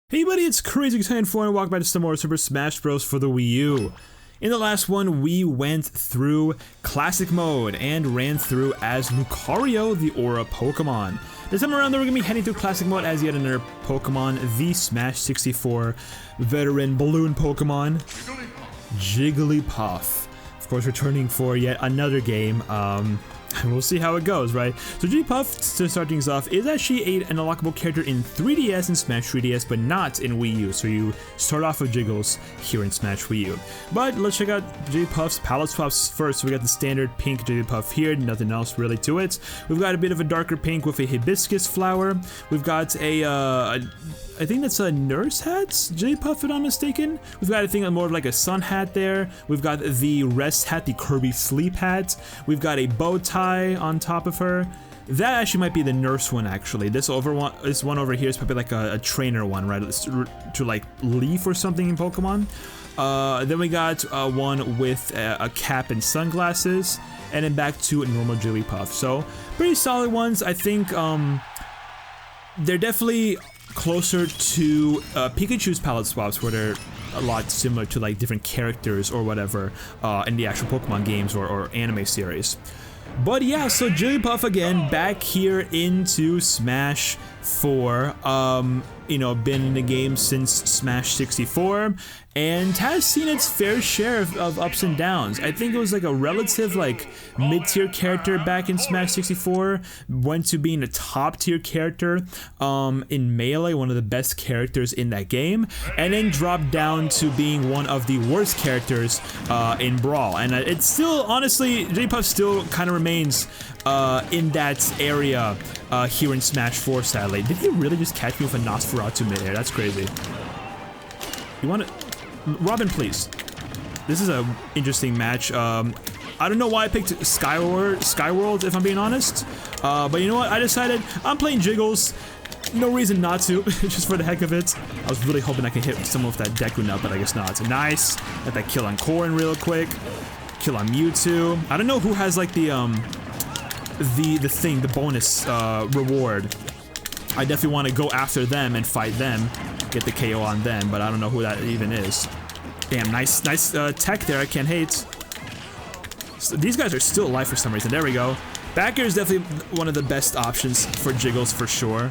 Hey buddy, it's Crazy Excited 4 and welcome back to some more Super Smash Bros. For the Wii U. In the last one, we went through Classic Mode and ran through as Lucario, the Aura Pokemon. This time around, we're going to be heading through Classic Mode as yet another Pokemon, the Smash 64 veteran balloon Pokemon, Jigglypuff. Of course, returning for yet another game. We'll see how it goes, right? So Jigglypuff, to start things off, is actually an unlockable character in 3DS and Smash 3DS, but not in Wii U. So you start off with Jiggles here in Smash Wii U. But let's check out Jigglypuff's palette swaps first. So we got the standard pink Jigglypuff here, nothing else really to it. We've got a bit of a darker pink with a hibiscus flower. We've got I think that's a nurse hat, Jigglypuff, if I'm not mistaken. We've got a thing more of like a sun hat there. We've got the rest hat, the Kirby sleep hat. We've got a bow tie on top of her. That actually might be the nurse one, actually. This one over here is probably like a trainer one, right? To like Leaf or something in Pokemon. Then we got one with a cap and sunglasses, and then back to a normal Jigglypuff. So pretty solid ones. I think they're definitely closer to Pikachu's palette swaps, where they're a lot similar to like different characters or whatever in the actual Pokemon games or anime series. But yeah, so Jigglypuff again back here into Smash 4. You know, been in the game since Smash 64 and has seen its fair share of ups and downs. I think it was like a relative like mid-tier character back in Smash 64, went to being a top-tier character in Melee, one of the best characters in that game, and then dropped down to being one of the worst characters in Brawl. And it's still, honestly, Jigglypuff still kind of remains in that area here in Smash 4, sadly. Did he really just catch me with a Nosferatu midair? That's crazy. You want to... Robin, please. This is an interesting match. I don't know why I picked Skyworld, if I'm being honest. But you know what? I decided I'm playing Jiggles. No reason not to, just for the heck of it. I was really hoping I could hit someone with that Deku Nut, but I guess not. Nice. Got that kill on Corrin real quick. Kill on Mewtwo. I don't know who has like the bonus reward. I definitely want to go after them and fight them, get the KO on them, but I don't know who that even is. Damn, nice tech there, I can't hate. So these guys are still alive for some reason. There we go. Back air is definitely one of the best options for Jiggles for sure.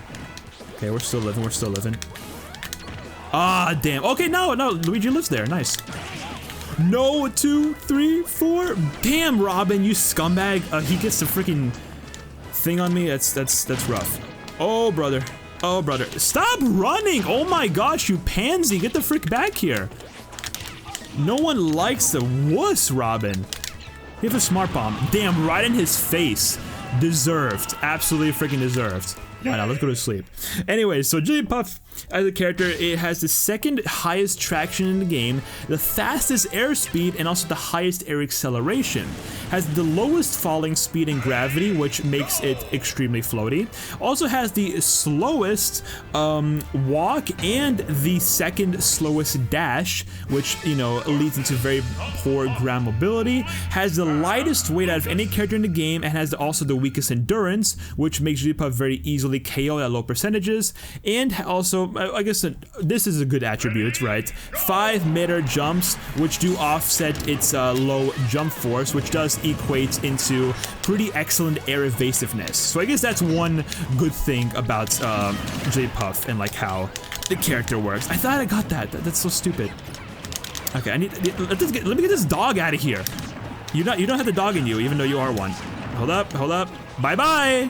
Okay, we're still living. Ah, damn. Okay, no, Luigi lives there, nice. No, 2, 3, 4. Damn, Robin, you scumbag. He gets the freaking thing on me. That's rough. Oh, brother. Oh, brother. Stop running. Oh my gosh, you pansy. Get the frick back here. No one likes the wuss, Robin. You have a smart bomb. Damn, right in his face. Deserved. Absolutely freaking deserved. Alright, now let's go to sleep. Anyway, so Jigglypuff as a character, it has the second highest traction in the game, the fastest airspeed, and also the highest air acceleration. Has the lowest falling speed and gravity, which makes it extremely floaty. Also has the slowest walk and the second slowest dash, which, you know, leads into very poor ground mobility. Has the lightest weight out of any character in the game, and has also the weakest endurance, which makes Jigglypuff very easily KO at low percentages. And also, I guess this is a good attribute, right? 5 mid-air jumps, which do offset its low jump force, which does equate into pretty excellent air evasiveness. So I guess that's one good thing about Jigglypuff and like how the character works. I thought I got that. That's so stupid. Okay, let me get this dog out of here. You don't have the dog in you, even though you are one. Hold up. Bye.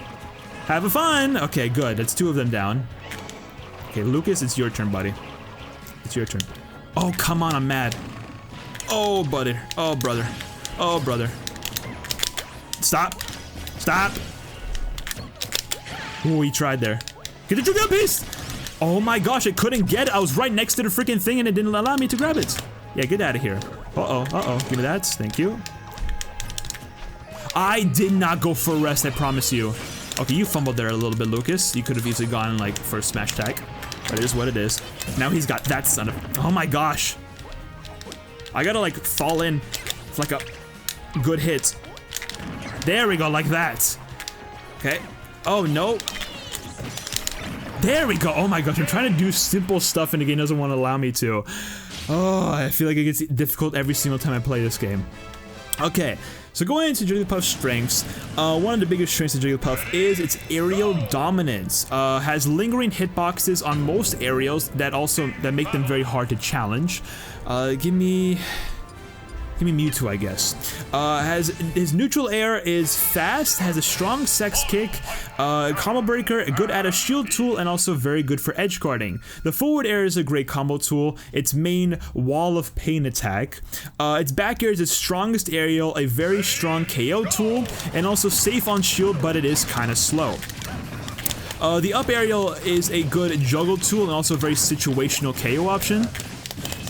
Have a fun. Okay, good. That's 2 of them down. Okay, Lucas, it's your turn, buddy. It's your turn. Oh, come on, I'm mad. Oh, buddy. Oh, brother. Oh, brother. Stop. Oh, he tried there. Get the Trigger piece! Oh my gosh, I couldn't get it. I was right next to the freaking thing and it didn't allow me to grab it. Yeah, get out of here. Uh-oh. Give me that. Thank you. I did not go for a rest, I promise you. Okay, you fumbled there a little bit, Lucas. You could have easily gone like for a smash tag. But it is what it is. Now he's got that son of... Oh my gosh. I gotta like fall in with like a good hit. There we go, like that. Okay. Oh no. There we go. Oh my gosh, I'm trying to do simple stuff and the game doesn't want to allow me to. Oh, I feel like it gets difficult every single time I play this game. Okay, so going into Jigglypuff's strengths, one of the biggest strengths of Jigglypuff is its aerial dominance. Has lingering hitboxes on most aerials that make them very hard to challenge. Give me Mewtwo, I guess. His neutral air is fast, has a strong sex kick, combo breaker, good at a shield tool, and also very good for edge guarding. The forward air is a great combo tool. Its main wall of pain attack. Its back air is its strongest aerial, a very strong KO tool, and also safe on shield, but it is kind of slow. The up aerial is a good juggle tool and also a very situational KO option.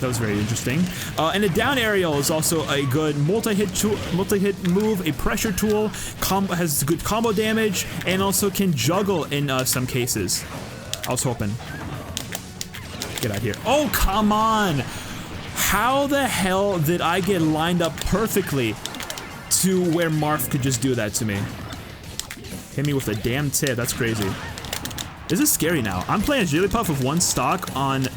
That was very interesting. And the down aerial is also a good multi-hit move, a pressure tool, has good combo damage, and also can juggle in some cases. I was hoping. Get out here. Oh, come on! How the hell did I get lined up perfectly to where Marth could just do that to me? Hit me with a damn tip, that's crazy. This is scary now. I'm playing a Jigglypuff with one stock on...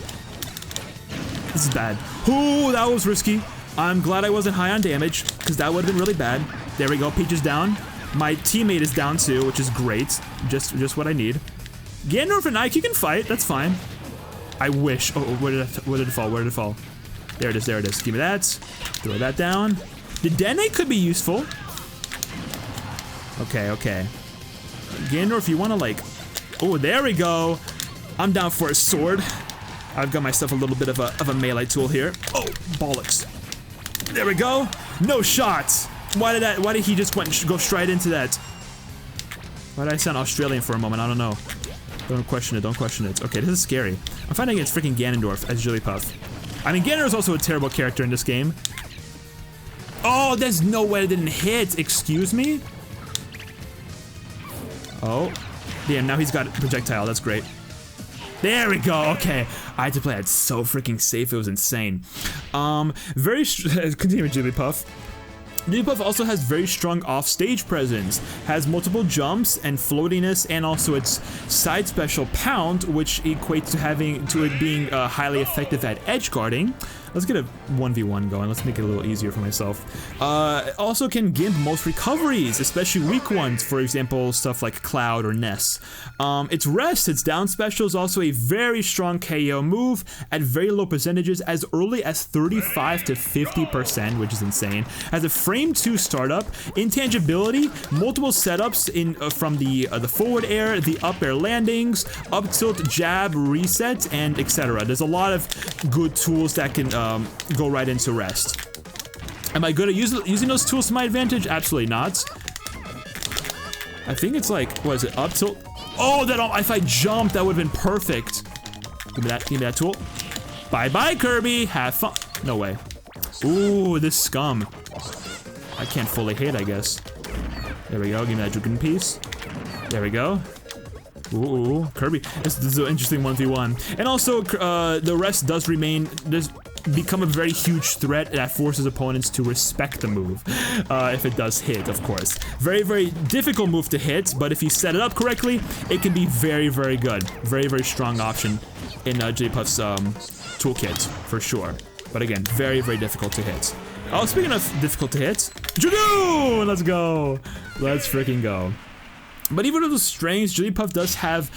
This is bad. Ooh, that was risky. I'm glad I wasn't high on damage, because that would have been really bad. There we go, Peach is down. My teammate is down too, which is great. Just what I need. Ganondorf and Ike, you can fight, that's fine. I wish. Oh, where did it fall? Where did it fall? There it is, there it is. Give me that. Throw that down. The Dene could be useful. Okay, okay. Ganondorf, you want to like... Oh, there we go. I'm down for a sword. I've got myself a little bit of a melee tool here. Oh, bollocks. There we go. No shot. Why did he just go straight into that? Why did I sound Australian for a moment? I don't know. Don't question it, don't question it. Okay, this is scary. I'm fighting against freaking Ganondorf as Jigglypuff. I mean, Ganondorf is also a terrible character in this game. Oh, there's no way it didn't hit. Excuse me? Oh. Damn, now he's got a projectile. That's great. There we go, okay. I had to play that so freaking safe, it was insane. Continue with Jigglypuff. Jigglypuff also has very strong off-stage presence, has multiple jumps and floatiness, and also its side special Pound, which equates to it being highly effective at edge guarding. Let's get a 1v1 going, let's make it a little easier for myself. Also can gimp most recoveries, especially weak ones, for example, stuff like Cloud or Ness. Its rest, its down special is also a very strong KO move at very low percentages, as early as 35 to 50%, which is insane. Has a frame 2 startup, intangibility, multiple setups from the forward air, the up air landings, up tilt, jab, reset, and etc. There's a lot of good tools that can go right into rest. Am I good at using those tools to my advantage? Absolutely not. I think it's like, what is it, up tilt? Oh, if I jumped, that would have been perfect. Give me that tool. Bye-bye, Kirby, have fun. No way. Ooh, this scum. I can't fully hit, I guess. There we go, give me that Dragon piece. There we go. Ooh, Kirby. This is an interesting 1v1. And also, the rest does become a very huge threat that forces opponents to respect the move. If it does hit, of course. Very, very difficult move to hit, but if you set it up correctly, it can be very, very good. Very, very strong option in Jigglypuff's toolkit, for sure. But again, very, very difficult to hit. Oh, speaking of difficult to hit, Dragoon! Let's go! Let's freaking go. But even with those strengths, Jigglypuff does have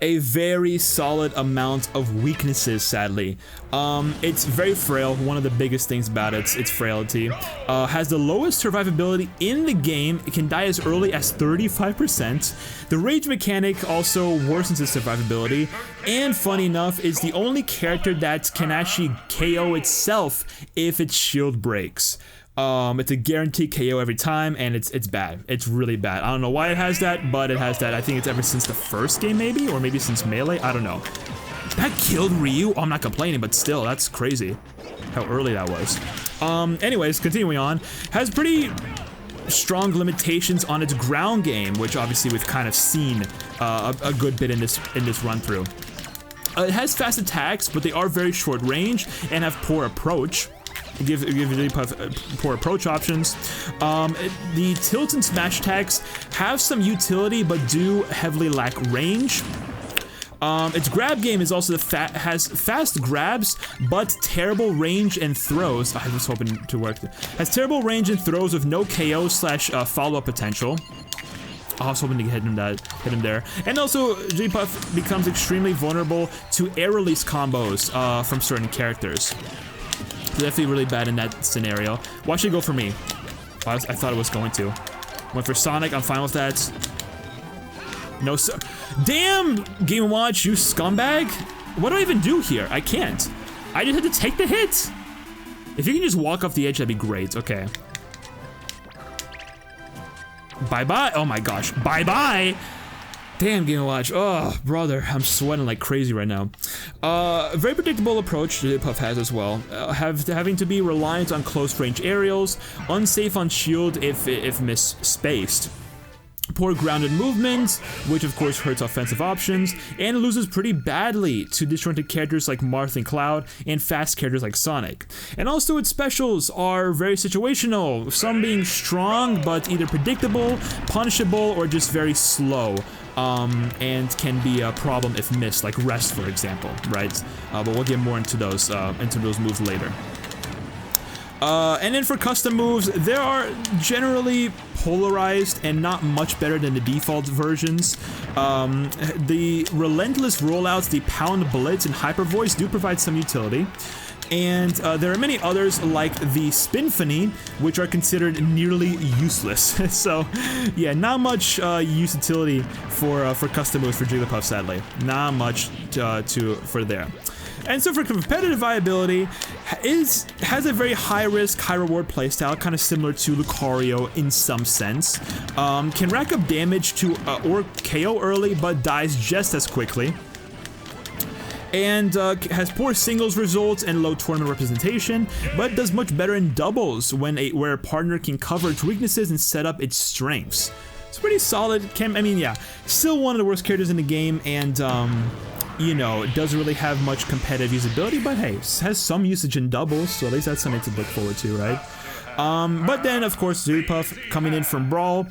a very solid amount of weaknesses, sadly. It's very frail. One of the biggest things about its frailty. Has the lowest survivability in the game. It can die as early as 35%. The rage mechanic also worsens its survivability. And funny enough, is the only character that can actually KO itself if its shield breaks. It's a guaranteed KO every time, and it's bad. It's really bad. I don't know why it has that, but it has that. I think it's ever since the first game, maybe? Or maybe since Melee? I don't know. That killed Ryu? Oh, I'm not complaining, but still, that's crazy. How early that was. Anyways, continuing on. Has pretty strong limitations on its ground game, which obviously we've kind of seen a good bit in this run-through. It has fast attacks, but they are very short range and have poor approach. Give Jigglypuff poor approach options. The tilt and smash attacks have some utility, but do heavily lack range. Its grab game is also has fast grabs, but terrible range and throws. I was hoping to work. Has terrible range and throws with no KO slash follow-up potential. I was hoping to hit him there. And also, Jigglypuff becomes extremely vulnerable to air release combos from certain characters. Definitely really bad in that scenario. Watch it go for me. I thought it was going to. Went for Sonic, I'm fine with that. No, sir. Damn, Game & Watch, you scumbag! What do I even do here? I can't. I just had to take the hit! If you can just walk off the edge, that'd be great. Okay. Bye-bye. Oh my gosh. Bye-bye! Damn, Game & Watch. Oh, brother, I'm sweating like crazy right now. Very predictable approach Jigglypuff has as well. Having to be reliant on close-range aerials, unsafe on shield if misspaced. Poor grounded movement, which of course hurts offensive options, and loses pretty badly to disjointed characters like Marth and Cloud, and fast characters like Sonic. And also its specials are very situational, some being strong but either predictable, punishable, or just very slow. And can be a problem if missed, like Rest, for example, right? But we'll get more into those moves later. And then for custom moves, they are generally polarized and not much better than the default versions. The relentless rollouts, the Pound Blitz and Hyper Voice do provide some utility. And there are many others like the Spinfony, which are considered nearly useless. So, yeah, not much utility for custom moves for Jigglypuff, sadly. Not much for there. And so for competitive viability, has a very high risk, high reward playstyle, kind of similar to Lucario in some sense. Can rack up damage to or KO early, but dies just as quickly. And has poor singles results and low tournament representation, but does much better in doubles where a partner can cover its weaknesses and set up its strengths. It's pretty solid. I mean, yeah, still one of the worst characters in the game, and you know, it doesn't really have much competitive usability, but hey, it has some usage in doubles, so at least that's something to look forward to, right? But then, of course, Jigglypuff coming in from Brawl.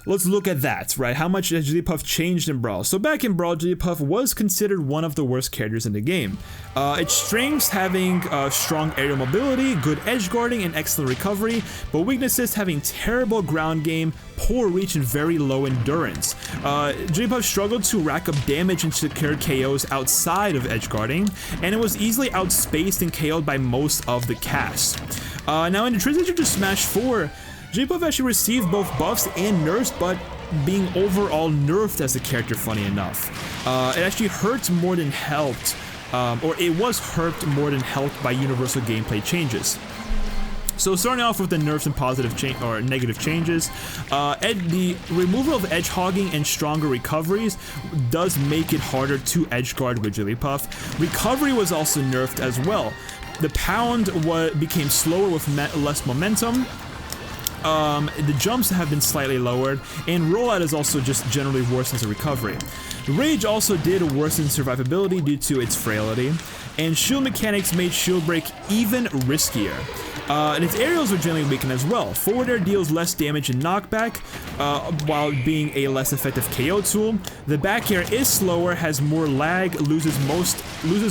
Let's look at that, right? How much has Jigglypuff changed in Brawl? So back in Brawl, Jigglypuff was considered one of the worst characters in the game. Its strengths having strong aerial mobility, good edge guarding, and excellent recovery, but weaknesses having terrible ground game, poor reach, and very low endurance. Jigglypuff struggled to rack up damage and secure KOs outside of edge guarding, and it was easily outspaced and KO'd by most of the cast. Now in the transition to Smash 4, Jigglypuff actually received both buffs and nerfs, but being overall nerfed as a character, funny enough. It actually hurt more than helped, or it was hurt more than helped by universal gameplay changes. So starting off with the nerfs and positive or negative changes, the removal of edge hogging and stronger recoveries does make it harder to edge guard with Jigglypuff. Recovery was also nerfed as well. The pound became slower with less momentum. The jumps have been slightly lowered, and rollout is also just generally worse as a recovery. Rage also did worsen survivability due to its frailty, and shield mechanics made shield break even riskier. And its aerials were generally weakened as well. Forward air deals less damage and knockback, while being a less effective KO tool. The back air is slower, has more lag, loses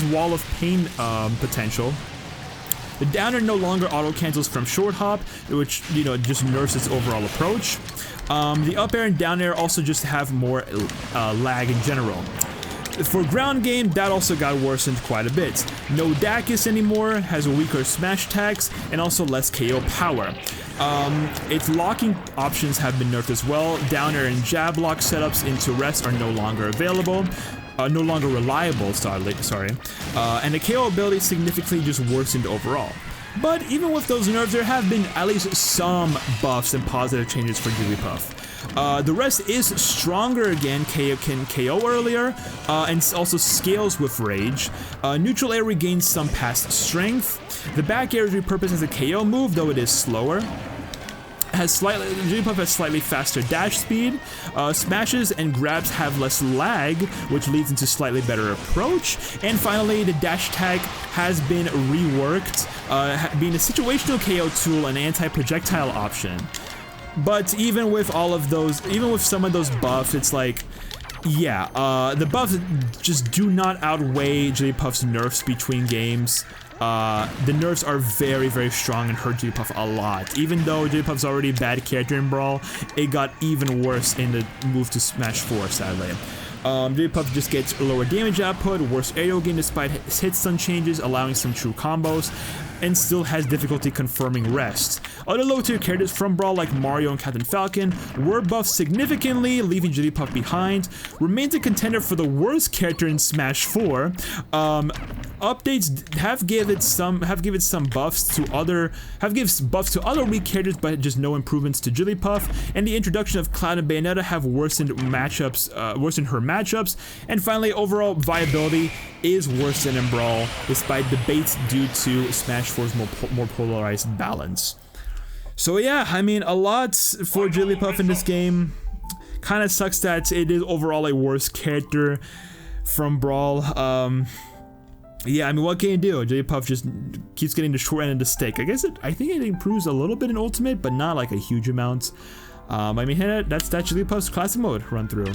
wall of pain potential. The down air no longer auto-cancels from short hop, which, you know, just nerfs its overall approach. The up air and down air also just have more lag in general. For ground game, that also got worsened quite a bit. No Dacus anymore, has weaker smash attacks, and also less KO power. Its locking options have been nerfed as well. Down air and jab lock setups into rest are no longer available. No longer reliable, sorry. And the KO ability significantly just worsened overall. But even with those nerfs, there have been at least some buffs and positive changes for Jigglypuff. The rest is stronger again, can KO earlier, and also scales with Rage. Neutral air regains some past strength. The back air is repurposed as a KO move, though it is slower. Jigglypuff has slightly faster dash speed. Smashes and grabs have less lag, which leads into slightly better approach. And finally, the dash tag has been reworked, being a situational KO tool and anti-projectile option. But even with all of those, even with some of those buffs, it's like, Yeah, the buffs just do not outweigh Jigglypuff's nerfs between games. The nerfs are very, very strong and hurt Jigglypuff a lot. Even though Jigglypuff's already a bad character in Brawl, it got even worse in the move to Smash 4, sadly. Jigglypuff just gets lower damage output, worse aerial game despite hit stun changes, allowing some true combos, and still has difficulty confirming rest. Other low tier characters from Brawl like Mario and Captain Falcon were buffed significantly, leaving Jigglypuff behind. Remains a contender for the worst character in Smash 4. Updates have given some buffs to other weak characters, but just no improvements to Jigglypuff. And the introduction of Cloud and Bayonetta have worsened her matchups. And finally, overall viability is worse than in Brawl, despite debates due to Smash 4's more polarized balance. So yeah, I mean, a lot for Jigglypuff in this game. Kind of sucks that it is overall a worse character from Brawl. Yeah, I mean, what can you do? Jigglypuff just keeps getting the short end of the stick. I think it improves a little bit in Ultimate, but not like a huge amount. I mean, that's Jigglypuff's classic mode run through.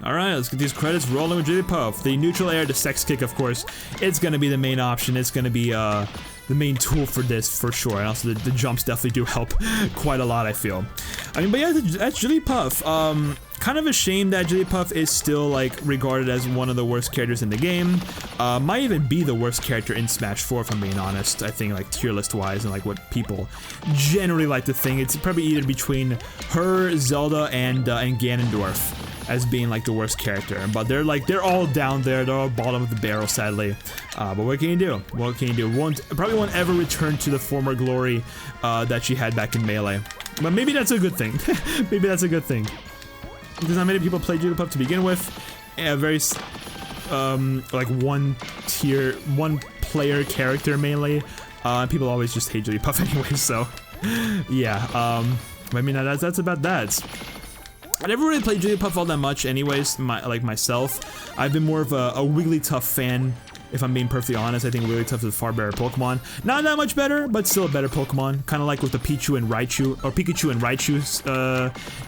Alright, let's get these credits rolling with Jigglypuff. The neutral air, the sex kick, of course, it's gonna be the main option. It's gonna be the main tool for this, for sure. And also the jumps definitely do help quite a lot, I feel. I mean, but yeah, that's Jigglypuff. Kind of a shame that Jigglypuff is still, like, regarded as one of the worst characters in the game. Might even be the worst character in Smash 4, if I'm being honest. I think, like, tier list-wise and, like, what people generally like to think. It's probably either between her, Zelda, and Ganondorf as being like the worst character, but they're all down there. They're all bottom of the barrel, sadly. But what can you do? What can you do? Probably won't ever return to the former glory that she had back in Melee. But maybe that's a good thing. Maybe that's a good thing, because not many people play Jigglypuff to begin with. A very like one player character Melee. People always just hate Jigglypuff anyway. So yeah. I mean, that's about that. I never really played Jigglypuff all that much anyways, like myself. I've been more of a Wigglytuff fan, if I'm being perfectly honest. I think Wigglytuff is a far better Pokemon. Not that much better, but still a better Pokemon. Kind of like with the Pikachu and Raichu's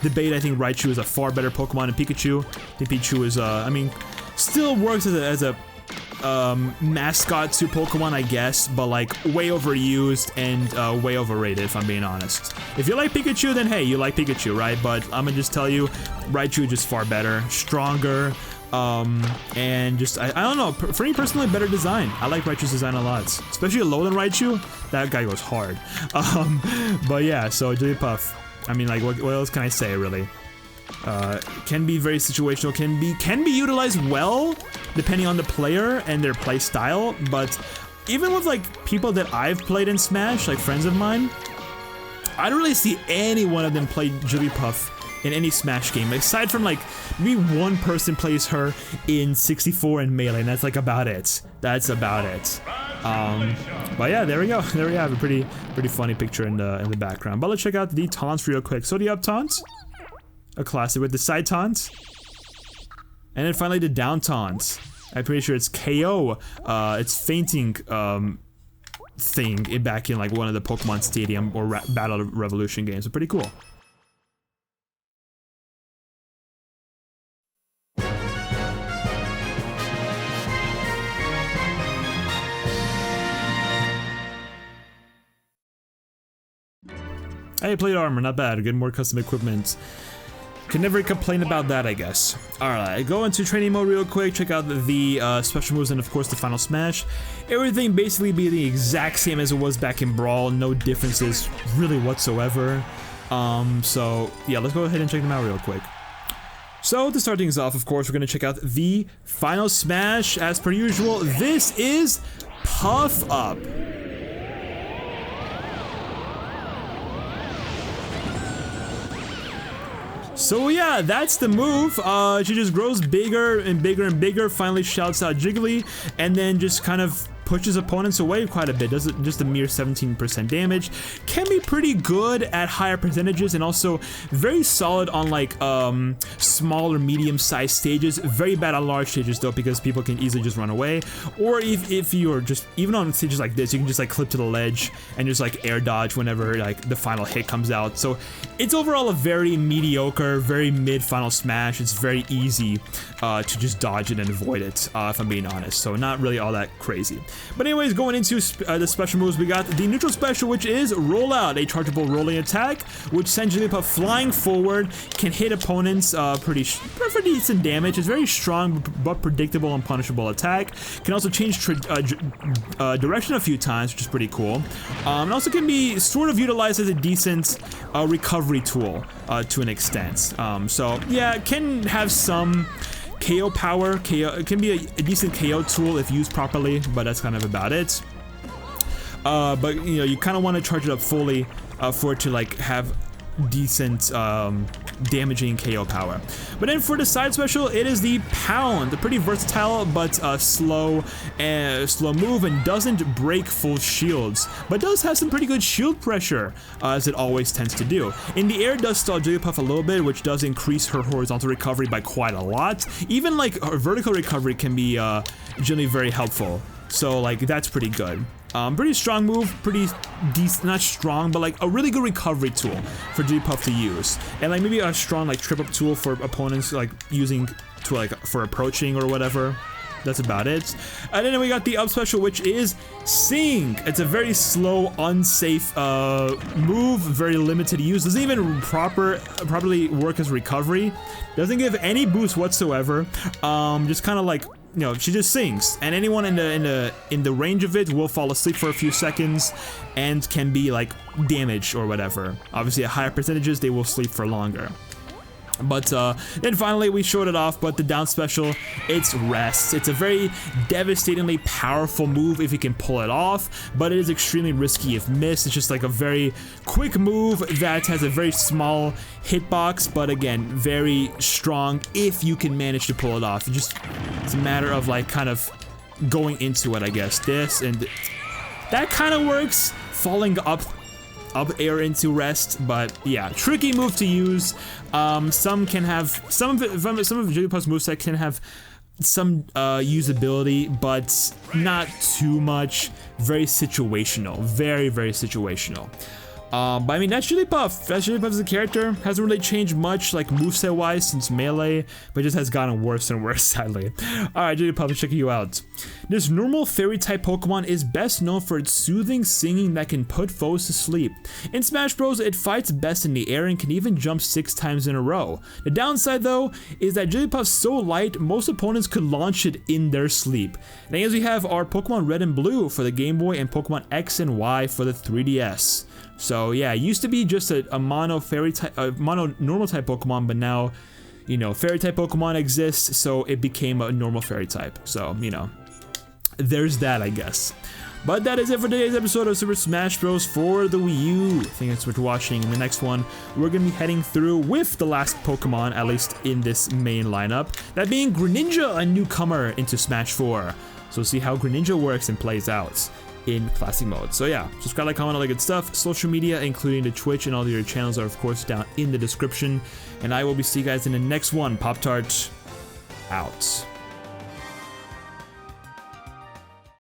debate. I think Raichu is a far better Pokemon than Pikachu. I think Pikachu is, I mean, still works as a mascot to Pokemon, I guess, but like way overused and way overrated, if I'm being honest. If you like Pikachu, then hey, you like Pikachu, right? But I'm gonna just tell you, Raichu is just far better, stronger, and just, I don't know, for me personally, better design. I like Raichu's design a lot, especially Alolan Raichu. That guy goes hard. But yeah, so Jigglypuff, I mean, like, what else can I say, really? Can be very situational, can be utilized well depending on the player and their play style, but even with like people that I've played in Smash, like friends of mine, I don't really see any one of them play Jigglypuff in any Smash game, aside from like maybe one person plays her in 64 and Melee, and that's like about it. That's about it. But yeah, there we go. There we have a pretty funny picture in the background. But let's check out the taunts real quick. So the up taunts, a classic with the side taunts, and then finally the down taunts. I'm pretty sure it's KO. It's fainting thing back in like one of the Pokemon Stadium or Battle Revolution games. So pretty cool. Hey, plate armor, not bad. Get more custom equipment. Can never complain about that, I guess. Alright, go into training mode real quick, check out the special moves and of course the final smash. Everything basically be the exact same as it was back in Brawl, no differences really whatsoever. So yeah, let's go ahead and check them out real quick. So to start things off, of course, we're gonna check out the final smash as per usual. This is Puff Up. So yeah, that's the move. She just grows bigger and bigger and bigger, finally shouts out Jiggly, and then just kind of pushes opponents away quite a bit, does it just a mere 17% damage. Can be pretty good at higher percentages and also very solid on like small or medium-sized stages. Very bad on large stages though, because people can easily just run away. Or if you're just, even on stages like this, you can just like clip to the ledge and just like air dodge whenever like the final hit comes out. So it's overall a very mediocre, very mid final smash. It's very easy to just dodge it and avoid it, if I'm being honest. So not really all that crazy. But anyways, going into the special moves, we got the neutral special, which is Rollout, a chargeable rolling attack, which sends Jigglypuff flying forward, can hit opponents pretty decent damage. It's very strong but predictable and punishable attack. Can also change direction a few times, which is pretty cool. And also can be sort of utilized as a decent recovery tool to an extent. So yeah, it can have some KO power. It can be a decent KO tool if used properly, but that's kind of about it. But you know, you kind of want to charge it up fully for it to like have decent damaging KO power. But then for the side special, it is the Pound, a pretty versatile but slow move, and doesn't break full shields, but does have some pretty good shield pressure, as it always tends to do. In the air, it does stall Jigglypuff a little bit, which does increase her horizontal recovery by quite a lot. Even like her vertical recovery can be generally very helpful, so like that's pretty good. Pretty strong move, pretty decent, not strong, but like a really good recovery tool for Jigglypuff to use. And like maybe a strong like trip up tool for opponents like using to like for approaching or whatever. That's about it. And then we got the up special, which is Sing. It's a very slow, unsafe move, very limited use. Doesn't even properly work as recovery. Doesn't give any boost whatsoever. Just kind of like, you know, she just sings, and anyone in the range of it will fall asleep for a few seconds and can be like damaged or whatever. Obviously at higher percentages they will sleep for longer. But then finally we showed it off, but the down special, it's Rest. It's a very devastatingly powerful move if you can pull it off, but it is extremely risky if missed. It's just like a very quick move that has a very small hitbox, but again, very strong if you can manage to pull it off. It's a matter of like kind of going into it, I guess. This and that kind of works, falling up air into Rest, but yeah, tricky move to use. Some of Jigglypuff's moveset can have some usability, but not too much. Very situational, very situational. But I mean, that's Jigglypuff. Jigglypuff as a character hasn't really changed much, like moveset wise, since Melee, but just has gotten worse and worse, sadly. Alright, Jigglypuff, check you out. This normal fairy type Pokemon is best known for its soothing singing that can put foes to sleep. In Smash Bros, it fights best in the air and can even jump 6 times in a row. The downside though is that Jigglypuff's so light, most opponents could launch it in their sleep. And as we have our Pokemon Red and Blue for the Game Boy and Pokemon X and Y for the 3DS. So yeah, it used to be just a mono normal type Pokemon, but now, you know, fairy type Pokemon exists, so it became a normal fairy type. So, you know, there's that, I guess. But that is it for today's episode of Super Smash Bros. For the Wii U. Thanks for watching. In the next one, we're going to be heading through with the last Pokemon, at least in this main lineup. That being Greninja, a newcomer into Smash 4. So we'll see how Greninja works and plays out in classic mode. So yeah, subscribe, like, comment, all that good stuff. Social media, including the Twitch and all the other channels, are of course down in the description. And I will be seeing you guys in the next one. Pop-Tart out.